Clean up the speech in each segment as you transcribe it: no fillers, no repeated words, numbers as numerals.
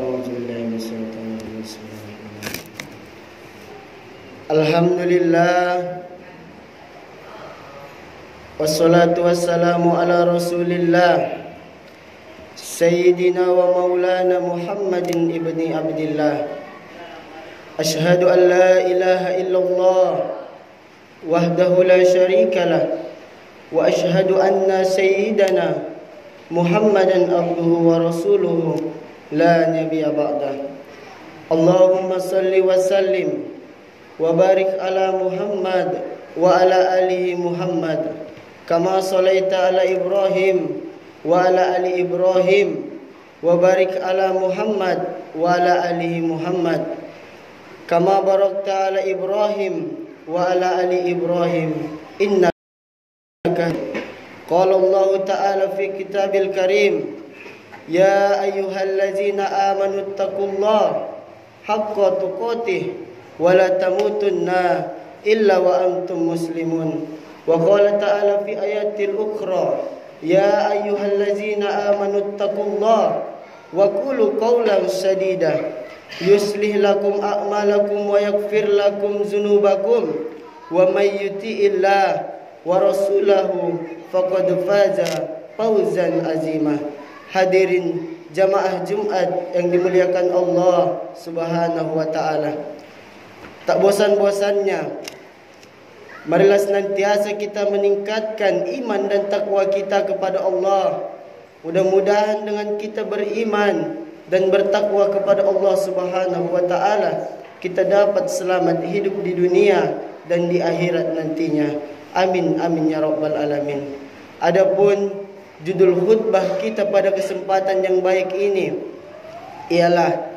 أعوذ بالله من الشيطان الرجيم. بسم الله الرحمن الرحيم. الحمد لله والصلاة والسلام على رسول الله سيدنا ومولانا محمد ابن عبد الله. أشهد أن لا إله إلا الله وحده لا شريك له وأشهد أن سيدنا محمدا عبده ورسوله لا نبي بعده. اللهم صل وسلم وبارك على محمد وعلى آله محمد كما صليت على إبراهيم وعلى آل إبراهيم وبارك على محمد وعلى آله محمد كما باركت على إبراهيم وعلى آل إبراهيم إنك قال الله تعالى في كتاب الكريم يا أيها الذين آمنوا اتقوا الله حق تقاته ولا تموتن إلا وأنتم مسلمون. وقال تعالى في آيات أخرى يا أيها الذين آمنوا اتقوا الله وقولوا قولا سديدا يصلح لكم أعمالكم ويغفر لكم ذنوبكم ومن يطع الله ورسوله faqad faza fawzan azima. Hadirin jamaah Jumat yang dimuliakan Allah Subhanahu wa taala. Tak bosan-bosannya marilah senantiasa kita meningkatkan iman dan takwa kita kepada Allah. Mudah-mudahan dengan kita beriman dan bertakwa kepada Allah Subhanahu wa taala, kita dapat selamat hidup di dunia dan di akhirat nantinya. Amin amin ya rabbal alamin. Adapun judul khutbah kita pada kesempatan yang baik ini ialah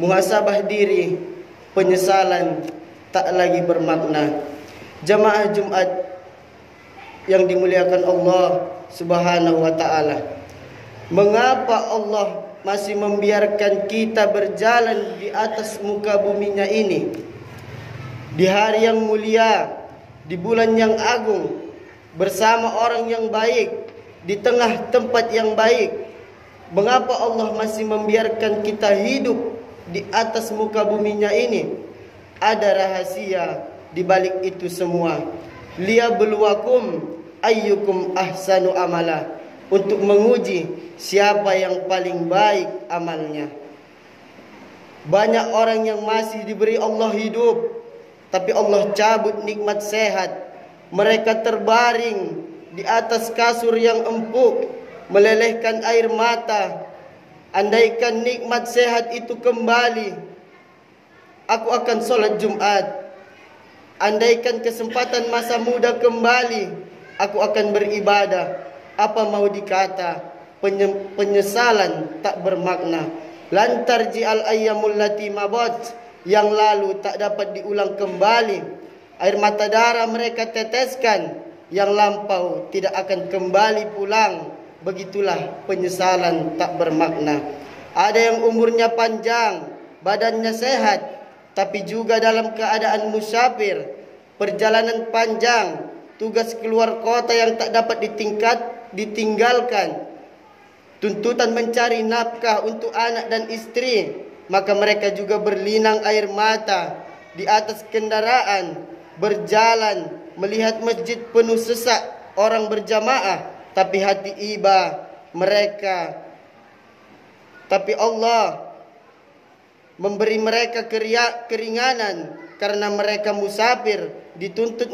muhasabah diri, penyesalan tak lagi bermakna. Jamaah Jumat yang dimuliakan Allah Subhanahu wa taala, mengapa Allah masih membiarkan kita berjalan di atas muka buminya ini di hari yang mulia, di bulan yang agung, bersama orang yang baik, di tengah tempat yang baik? Mengapa Allah masih membiarkan kita hidup di atas muka buminya ini? Ada rahasia di balik itu semua. Liyabluwakum ayyukum ahsanu amala, untuk menguji siapa yang paling baik amalnya. Banyak orang yang masih diberi Allah hidup, tapi Allah cabut nikmat sehat. Mereka terbaring di atas kasur yang empuk, melelehkan air mata. Andaikan nikmat sehat itu kembali, aku akan sholat Jumat. Andaikan kesempatan masa muda kembali, aku akan beribadah. Apa mau dikata, penyesalan tak bermakna. Lantar ji'al ayyamul lati mabat, yang lalu tak dapat diulang kembali. Air mata darah mereka teteskan, yang lampau tidak akan kembali pulang. Begitulah penyesalan tak bermakna. Ada yang umurnya panjang, badannya sehat, tapi juga dalam keadaan musafir, perjalanan panjang, tugas keluar kota yang tak dapat ditinggalkan, tuntutan mencari nafkah untuk anak dan istri, maka mereka juga berlinang air mata di atas kendaraan, berjalan melihat masjid penuh sesak orang berjamaah, tapi hati iba mereka. Tapi Allah memberi mereka keringanan karena mereka musafir, dituntut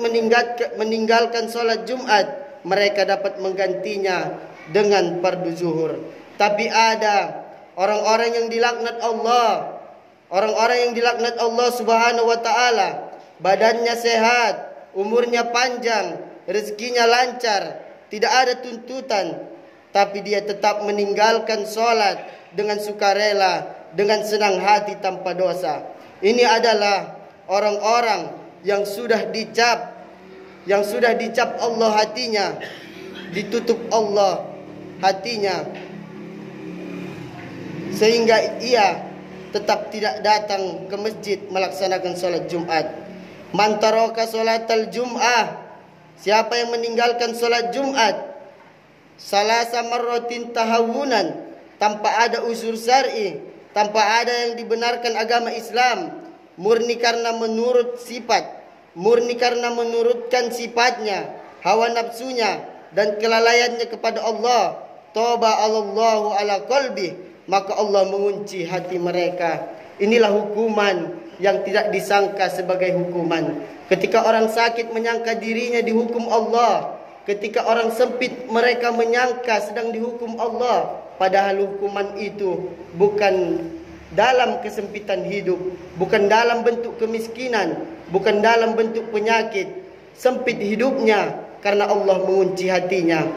meninggalkan sholat Jumat, mereka dapat menggantinya dengan fardu zuhur. Tapi ada orang-orang yang dilaknat Allah, orang-orang yang dilaknat Allah Subhanahu wa taala. Badannya sehat, umurnya panjang, rezekinya lancar, tidak ada tuntutan, tapi dia tetap meninggalkan sholat dengan sukarela, dengan senang hati tanpa dosa. Ini adalah orang-orang yang sudah dicap Allah hatinya, ditutup Allah hatinya, sehingga ia tetap tidak datang ke masjid melaksanakan sholat Jumat. Man taraka sholatal jum'ah, siapa yang meninggalkan sholat Jumat salasa marratin tahawunan, tanpa ada unsur syar'i, tanpa ada yang dibenarkan agama Islam, murni karena menurut sifat, murni karena menurutkan sifatnya, hawa nafsunya dan kelalaiannya kepada Allah, tauba Allahu ala qalbi, maka Allah mengunci hati mereka. Inilah hukuman yang tidak disangka sebagai hukuman. Ketika orang sakit menyangka dirinya dihukum Allah, ketika orang sempit mereka menyangka sedang dihukum Allah, padahal hukuman itu bukan dalam kesempitan hidup, bukan dalam bentuk kemiskinan, bukan dalam bentuk penyakit. Sempit hidupnya karena Allah mengunci hatinya.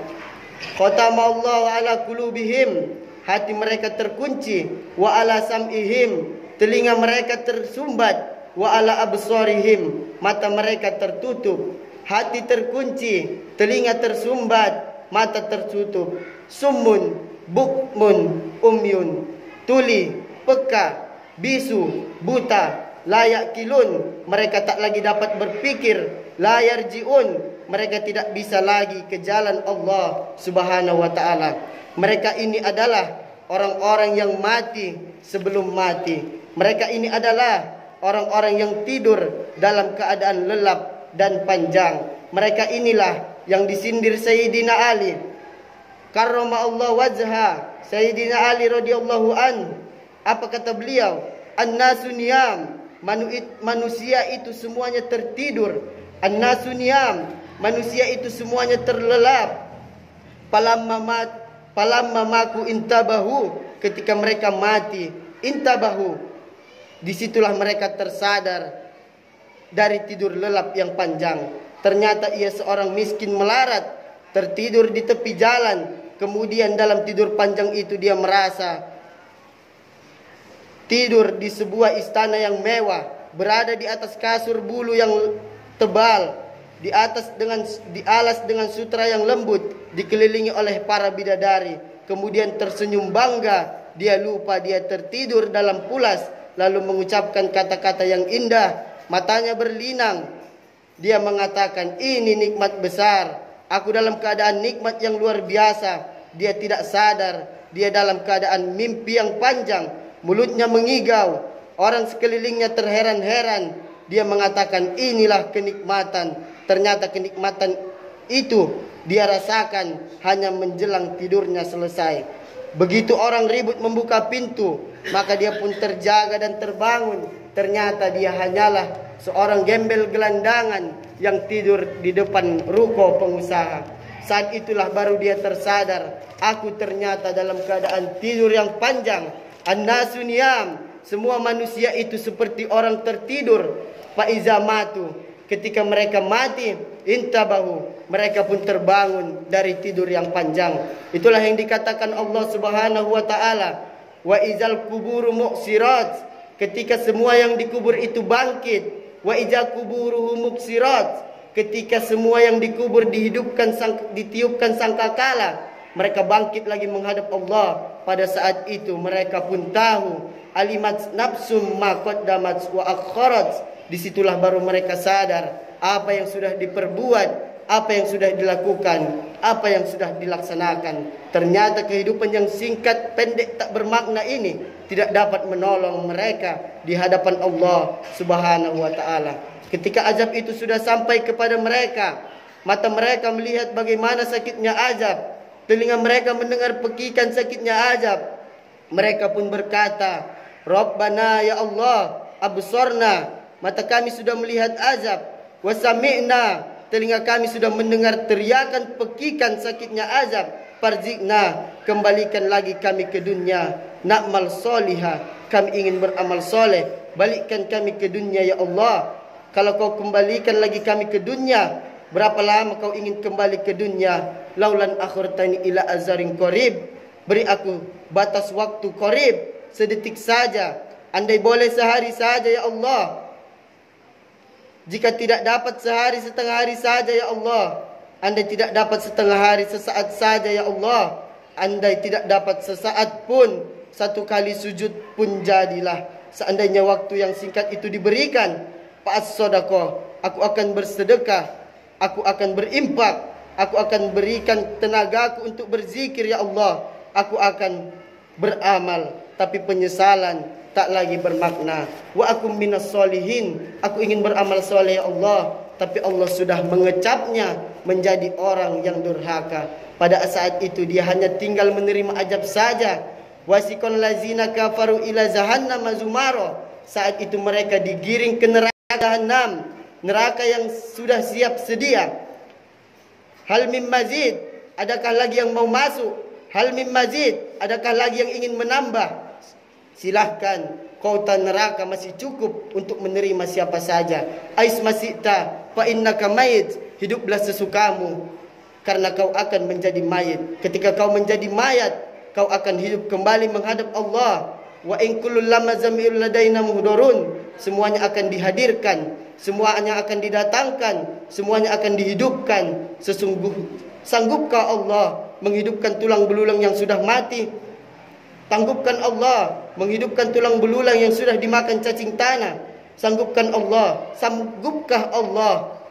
Khatamallahu ala qulubihim, hati mereka terkunci, wa ala sam'ihim, telinga mereka tersumbat, wa ala absarihim, mata mereka tertutup. Hati terkunci, telinga tersumbat, mata tertutup. Summun, bukmun, umyun, tuli, peka, bisu, buta, layak kilun, mereka tak lagi dapat berpikir, layar jiun, mereka tidak bisa lagi ke jalan Allah subhanahu wa ta'ala. Mereka ini adalah orang-orang yang mati sebelum mati. Mereka ini adalah orang-orang yang tidur dalam keadaan lelap dan panjang. Mereka inilah yang disindir Sayyidina Ali karrama Allah wajha, Sayyidina Ali radhiyallahu an. Apa kata beliau? An-nasu niyam, manusia itu semuanya tertidur. An-nasu niyam, manusia itu semuanya terlelap. Palamma maku intabahu, ketika mereka mati, intabahu, disitulah mereka tersadar dari tidur lelap yang panjang. Ternyata ia seorang miskin melarat, tertidur di tepi jalan. Kemudian dalam tidur panjang itu dia merasa tidur di sebuah istana yang mewah, berada di atas kasur bulu yang tebal, di alas dengan sutra yang lembut, dikelilingi oleh para bidadari. Kemudian tersenyum bangga, dia lupa dia tertidur dalam pulas, lalu mengucapkan kata-kata yang indah, matanya berlinang. Dia mengatakan, ini nikmat besar, aku dalam keadaan nikmat yang luar biasa. Dia tidak sadar, dia dalam keadaan mimpi yang panjang. Mulutnya mengigau, orang sekelilingnya terheran-heran. Dia mengatakan, inilah kenikmatan. Ternyata kenikmatan itu dia rasakan hanya menjelang tidurnya selesai. Begitu orang ribut membuka pintu, maka dia pun terjaga dan terbangun. Ternyata dia hanyalah seorang gembel gelandangan yang tidur di depan ruko pengusaha. Saat itulah baru dia tersadar, aku ternyata dalam keadaan tidur yang panjang. An-nasu niyam, semua manusia itu seperti orang tertidur. Faiza matu, ketika mereka mati, intabahu, mereka pun terbangun dari tidur yang panjang. Itulah yang dikatakan Allah subhanahu wa ta'ala, wa izal kuburu muksirat, ketika semua yang dikubur itu bangkit. Wa izal kuburuhu muksirat, ketika semua yang dikubur ditiupkan sangkakala, mereka bangkit lagi menghadap Allah. Pada saat itu mereka pun tahu, alimat nafsum ma qaddamat wa akharat. Disitulah baru mereka sadar apa yang sudah diperbuat, apa yang sudah dilakukan, apa yang sudah dilaksanakan. Ternyata kehidupan yang singkat, pendek, tak bermakna ini tidak dapat menolong mereka di hadapan Allah subhanahu wa ta'ala. Ketika azab itu sudah sampai kepada mereka, mata mereka melihat bagaimana sakitnya azab, telinga mereka mendengar pekikan sakitnya azab. Mereka pun berkata, Rabbana ya Allah, absorna, mata kami sudah melihat azab, wasami'na, telinga kami sudah mendengar teriakan pekikan sakitnya azab, farji'na, kembalikan lagi kami ke dunia, na'mal solihah, kami ingin beramal soleh, balikkan kami ke dunia ya Allah. Kalau kau kembalikan lagi kami ke dunia, berapa lama kau ingin kembali ke dunia? Laulan akhirtani ila azarin qarib, beri aku batas waktu qarib, sedetik saja, andai boleh sehari saja ya Allah. Jika tidak dapat sehari, setengah hari saja ya Allah. Andai tidak dapat setengah hari, sesaat saja ya Allah. Andai tidak dapat sesaat pun, satu kali sujud pun jadilah. Seandainya waktu yang singkat itu diberikan, fa'as sodaqah, aku akan bersedekah, aku akan berimpak, aku akan berikan tenagaku untuk berzikir ya Allah. Aku akan beramal, tapi penyesalan tak lagi bermakna. Wa akum minas solihin, aku ingin beramal soleh ya Allah, tapi Allah sudah mengecapnya menjadi orang yang durhaka. Pada saat itu dia hanya tinggal menerima azab saja. Wasikon lazina kafaru ila jahannam zumaro. Saat itu mereka digiring ke neraka Jahannam, neraka yang sudah siap sedia. Hal mim mazid, adakah lagi yang mau masuk? Hal mim mazid, adakah lagi yang ingin menambah? Silahkan, kautan neraka masih cukup untuk menerima siapa saja. Ais masita fa innaka mayit, hiduplah sesukamu karena kau akan menjadi mayit. Ketika kau menjadi mayat, kau akan hidup kembali menghadap Allah. Wa in kullul lamma zamil ladaina muhdurun, semuanya akan dihadirkan, semuanya akan didatangkan, semuanya akan dihidupkan. Sanggupkah Allah menghidupkan tulang belulang yang sudah mati? Tanggupkan Allah menghidupkan tulang belulang yang sudah dimakan cacing tanah. Sanggupkah Allah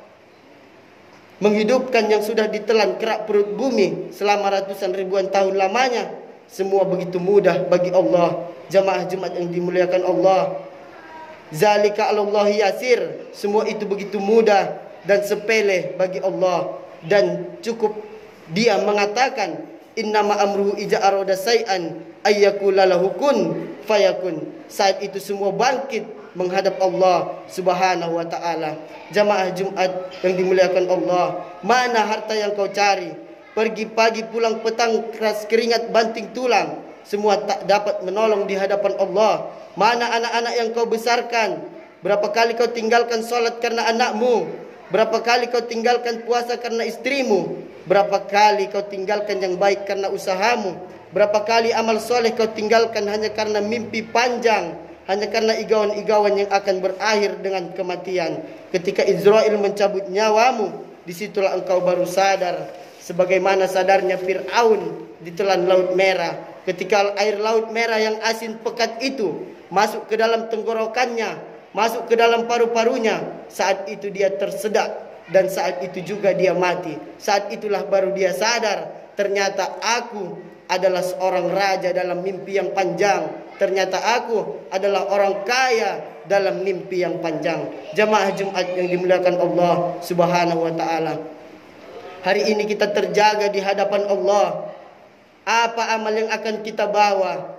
menghidupkan yang sudah ditelan kerak perut bumi selama ratusan ribuan tahun lamanya? Semua begitu mudah bagi Allah. Jamaah Jumat yang dimuliakan Allah, zalika 'alallahi yasir, semua itu begitu mudah dan sepele bagi Allah. Dan cukup dia mengatakan, innama amruhu iza arada say'an ayyakula lahu kun fayakun. Saat itu semua bangkit menghadap Allah Subhanahu wa taala. Jamaah Jumat yang dimuliakan Allah, mana harta yang kau cari? Pergi pagi pulang petang, keras keringat banting tulang, semua tak dapat menolong di hadapan Allah. Mana anak-anak yang kau besarkan? Berapa kali kau tinggalkan sholat karena anakmu? Berapa kali kau tinggalkan puasa karena istrimu? Berapa kali kau tinggalkan yang baik karena usahamu? Berapa kali amal soleh kau tinggalkan hanya karena mimpi panjang, hanya karena igawan-igawan yang akan berakhir dengan kematian. Ketika Israel mencabut nyawamu, disitulah engkau baru sadar. Sebagaimana sadarnya Fir'aun ditelan Laut Merah. Ketika air Laut Merah yang asin pekat itu masuk ke dalam tenggorokannya, masuk ke dalam paru-parunya, saat itu dia tersedak dan saat itu juga dia mati. Saat itulah baru dia sadar, ternyata aku adalah seorang raja dalam mimpi yang panjang. Ternyata aku adalah orang kaya dalam mimpi yang panjang. Jamaah Jumat yang dimuliakan Allah Subhanahu wa taala, hari ini kita terjaga di hadapan Allah. Apa amal yang akan kita bawa?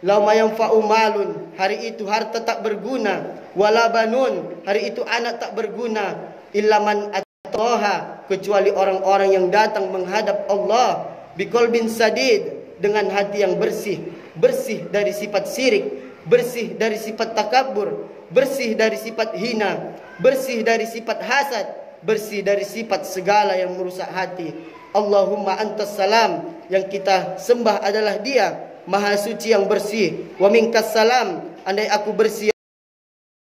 Lauma yanfa'u malun, hari itu harta tak berguna. Wala banun, hari itu anak tak berguna. Illa man ataha, kecuali orang-orang yang datang menghadap Allah biqalbin sadid, dengan hati yang bersih. Bersih dari sifat syirik, bersih dari sifat takabur, bersih dari sifat hina, bersih dari sifat hasad, bersih dari sifat segala yang merusak hati. Allahumma antas salam, yang kita sembah adalah Dia, Maha Suci yang bersih. Wa minkas salam, andai aku bersih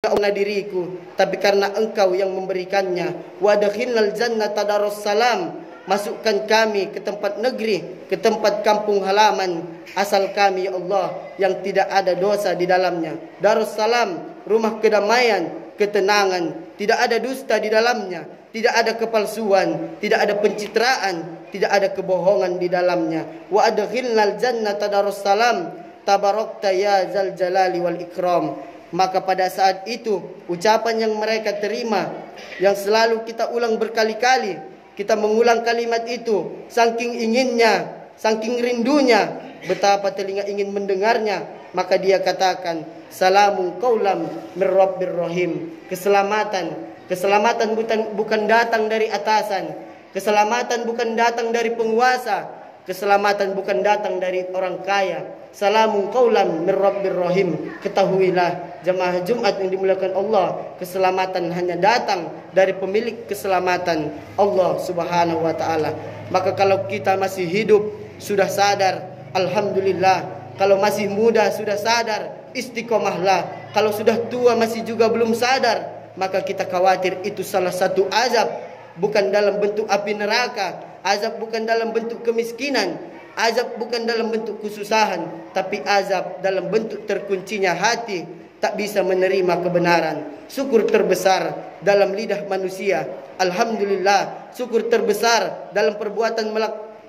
karena diriku, tapi karena Engkau yang memberikannya. Wa adkhilnal jannata darussalam, masukkan kami ke tempat negeri, ke tempat kampung halaman asal kami ya Allah, yang tidak ada dosa di dalamnya. Darussalam, rumah kedamaian, ketenangan, tidak ada dusta di dalamnya, tidak ada kepalsuan, tidak ada pencitraan, tidak ada kebohongan di dalamnya. Wa adkhilnal jannata darussalam, tabarakta ya zal jalali wal ikram. Maka pada saat itu ucapan yang mereka terima, yang selalu kita ulang berkali-kali, kita mengulang kalimat itu saking inginnya, saking rindunya, betapa telinga ingin mendengarnya. Maka dia katakan, salamun qaulam mir rabbir rahim. Keselamatan bukan datang dari atasan, keselamatan bukan datang dari penguasa, keselamatan bukan datang dari orang kaya. Salamun qaulam mir rabbir rahim. Ketahuilah jamaah Jumat yang dimuliakan Allah, keselamatan hanya datang dari pemilik keselamatan, Allah Subhanahu wa taala. Maka kalau kita masih hidup sudah sadar, alhamdulillah. Kalau masih muda sudah sadar, istiqomahlah. Kalau sudah tua masih juga belum sadar, maka kita khawatir itu salah satu azab, bukan dalam bentuk api neraka, azab bukan dalam bentuk kemiskinan, azab bukan dalam bentuk kesusahan, tapi azab dalam bentuk terkuncinya hati, tak bisa menerima kebenaran. Syukur terbesar dalam lidah manusia, alhamdulillah. Syukur terbesar dalam perbuatan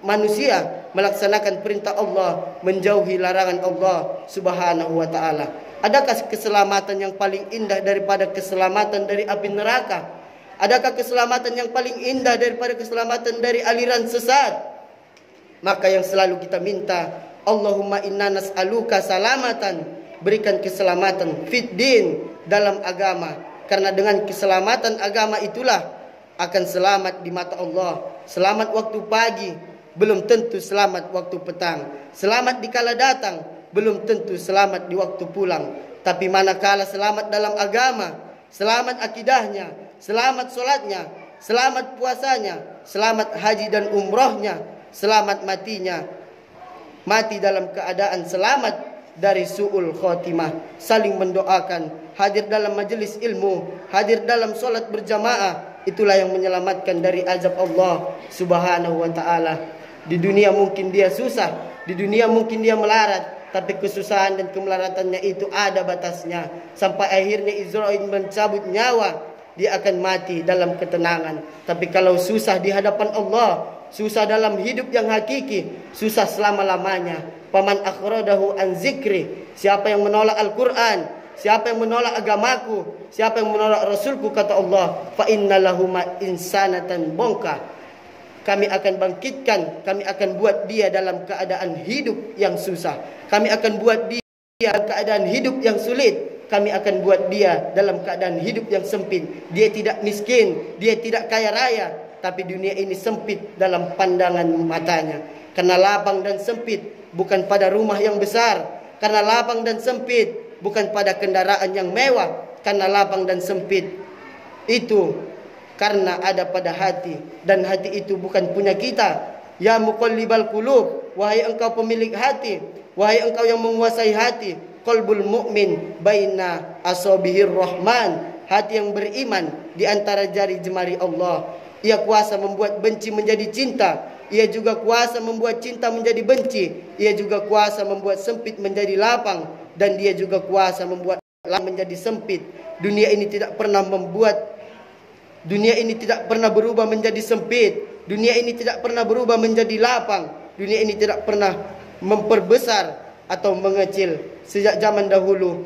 manusia melaksanakan perintah Allah, menjauhi larangan Allah Subhanahu wa taala. Adakah keselamatan yang paling indah daripada keselamatan dari api neraka? Adakah keselamatan yang paling indah daripada keselamatan dari aliran sesat? Maka yang selalu kita minta, Allahumma inna nas'aluka salamatan, berikan keselamatan fid din, dalam agama. Karena dengan keselamatan agama itulah akan selamat di mata Allah. Selamat waktu pagi, belum tentu selamat waktu petang. Selamat dikala datang, belum tentu selamat di waktu pulang. Tapi manakala selamat dalam agama, selamat akidahnya, selamat solatnya, selamat puasanya, selamat haji dan umrohnya, selamat matinya, mati dalam keadaan selamat dari su'ul khotimah. Saling mendoakan, hadir dalam majelis ilmu, hadir dalam solat berjamaah, itulah yang menyelamatkan dari azab Allah Subhanahu wa ta'ala. Di dunia mungkin dia susah, di dunia mungkin dia melarat, tapi kesusahan dan kemelaratannya itu ada batasnya. Sampai akhirnya Israel mencabut nyawa, dia akan mati dalam ketenangan. Tapi kalau susah di hadapan Allah, susah dalam hidup yang hakiki, susah selama-lamanya. Paman akhrajahu an zikri, siapa yang menolak Al-Quran, siapa yang menolak agamaku, siapa yang menolak Rasulku, kata Allah, fa innalahu insanatan bongka, kami akan bangkitkan, kami akan buat dia dalam keadaan hidup yang susah, kami akan buat dia dalam keadaan hidup yang sulit, kami akan buat dia dalam keadaan hidup yang sempit. Dia tidak miskin, dia tidak kaya raya, tapi dunia ini sempit dalam pandangan matanya. Karena lapang dan sempit bukan pada rumah yang besar, karena lapang dan sempit bukan pada kendaraan yang mewah, karena lapang dan sempit itu karena ada pada hati, dan hati itu bukan punya kita. Ya muqallibal qulub, wahai engkau pemilik hati, wahai engkau yang menguasai hati. Qalbul mu'min baina asobihir rahman, hati yang beriman di antara jari jemari Allah. Ia kuasa membuat benci menjadi cinta, ia juga kuasa membuat cinta menjadi benci, ia juga kuasa membuat sempit menjadi lapang, dan dia juga kuasa membuat lapang menjadi sempit. Dunia ini tidak pernah berubah menjadi sempit. Dunia ini tidak pernah berubah menjadi lapang. Dunia ini tidak pernah memperbesar atau mengecil sejak zaman dahulu.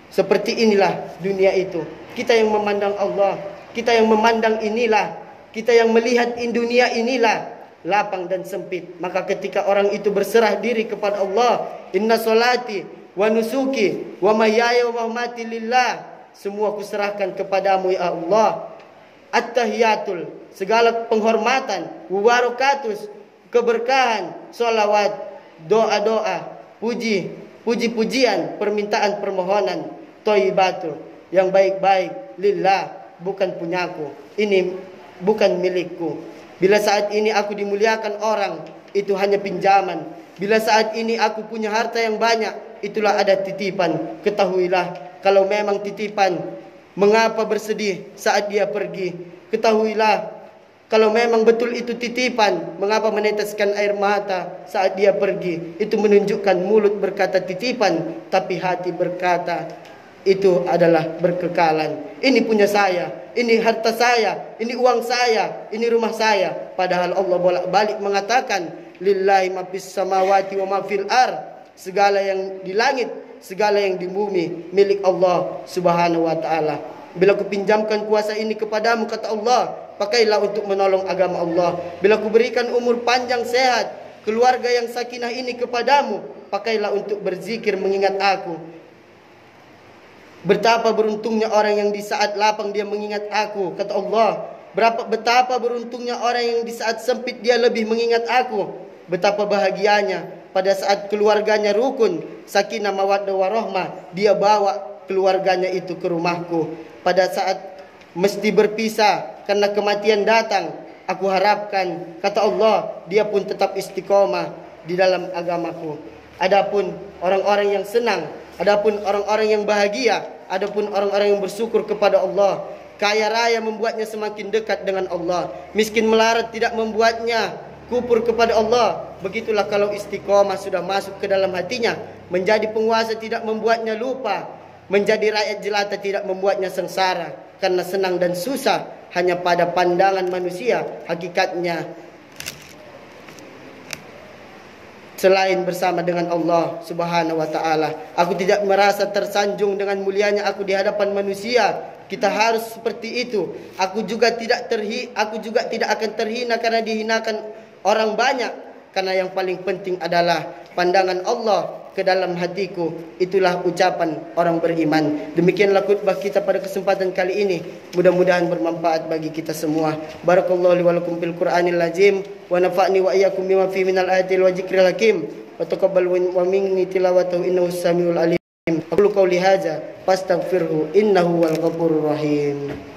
Seperti inilah dunia itu. Kita yang memandang Allah, kita yang memandang inilah, kita yang melihat dunia inilah lapang dan sempit. Maka ketika orang itu berserah diri kepada Allah, inna solati wa nusuki wa mahyaya wa mamati lillah, semua kuserahkan kepadamu ya Allah. At-tahiyatul, segala penghormatan, wabarakatuh, keberkahan, solawat, doa-doa, puji-pujian, permintaan permohonan, thayyibatul, yang baik-baik, lillah, bukan punyaku, ini bukan milikku. Bila saat ini aku dimuliakan orang, itu hanya pinjaman. Bila saat ini aku punya harta yang banyak, itulah ada titipan. Ketahuilah, kalau memang titipan, mengapa bersedih saat dia pergi? Ketahuilah, kalau memang betul itu titipan, mengapa meneteskan air mata saat dia pergi? Itu menunjukkan mulut berkata titipan, tapi hati berkata itu adalah berkekalan. Ini punya saya, ini harta saya, ini uang saya, ini rumah saya. Padahal Allah bolak-balik mengatakan, lillahi ma fis samawati wa ma fil ar, segala yang di langit, segala yang di bumi milik Allah Subhanahu wa ta'ala. Bila ku pinjamkan kuasa ini kepadamu, kata Allah, pakailah untuk menolong agama Allah. Bila ku berikan umur panjang sehat, keluarga yang sakinah ini kepadamu, pakailah untuk berzikir mengingat aku. Betapa beruntungnya orang yang di saat lapang dia mengingat aku, kata Allah. Betapa beruntungnya orang yang di saat sempit dia lebih mengingat aku. Betapa bahagianya pada saat keluarganya rukun, sakinah mawaddah warahmah, dia bawa keluarganya itu ke rumahku. Pada saat mesti berpisah karena kematian datang, aku harapkan, kata Allah, dia pun tetap istiqomah di dalam agamaku. Adapun orang-orang yang senang, adapun orang-orang yang bahagia, adapun orang-orang yang bersyukur kepada Allah, kaya raya membuatnya semakin dekat dengan Allah, miskin melarat tidak membuatnya kufur kepada Allah. Begitulah kalau istiqomah sudah masuk ke dalam hatinya, menjadi penguasa tidak membuatnya lupa, menjadi rakyat jelata tidak membuatnya sengsara. Karena senang dan susah hanya pada pandangan manusia, hakikatnya selain bersama dengan Allah Subhanahu wa taala. Aku tidak merasa tersanjung dengan mulianya aku di hadapan manusia. Kita harus seperti itu. Aku juga tidak akan terhina karena dihinakan orang banyak. Karena yang paling penting adalah pandangan Allah ke dalam hatiku. Itulah ucapan orang beriman. Demikianlah khutbah kita pada kesempatan kali ini. Mudah-mudahan bermanfaat bagi kita semua. Barakallahu li wa lakum fil Qur'anil azim wa nafa'ni wa iyyakum bima fihi minal ayatil wa dzikril hakim. Wa taqabbal wa minni tilawatahu innahu samiul alim. Aqulu qawli hadza fastaghfirhu innahu wal ghafurur rahim.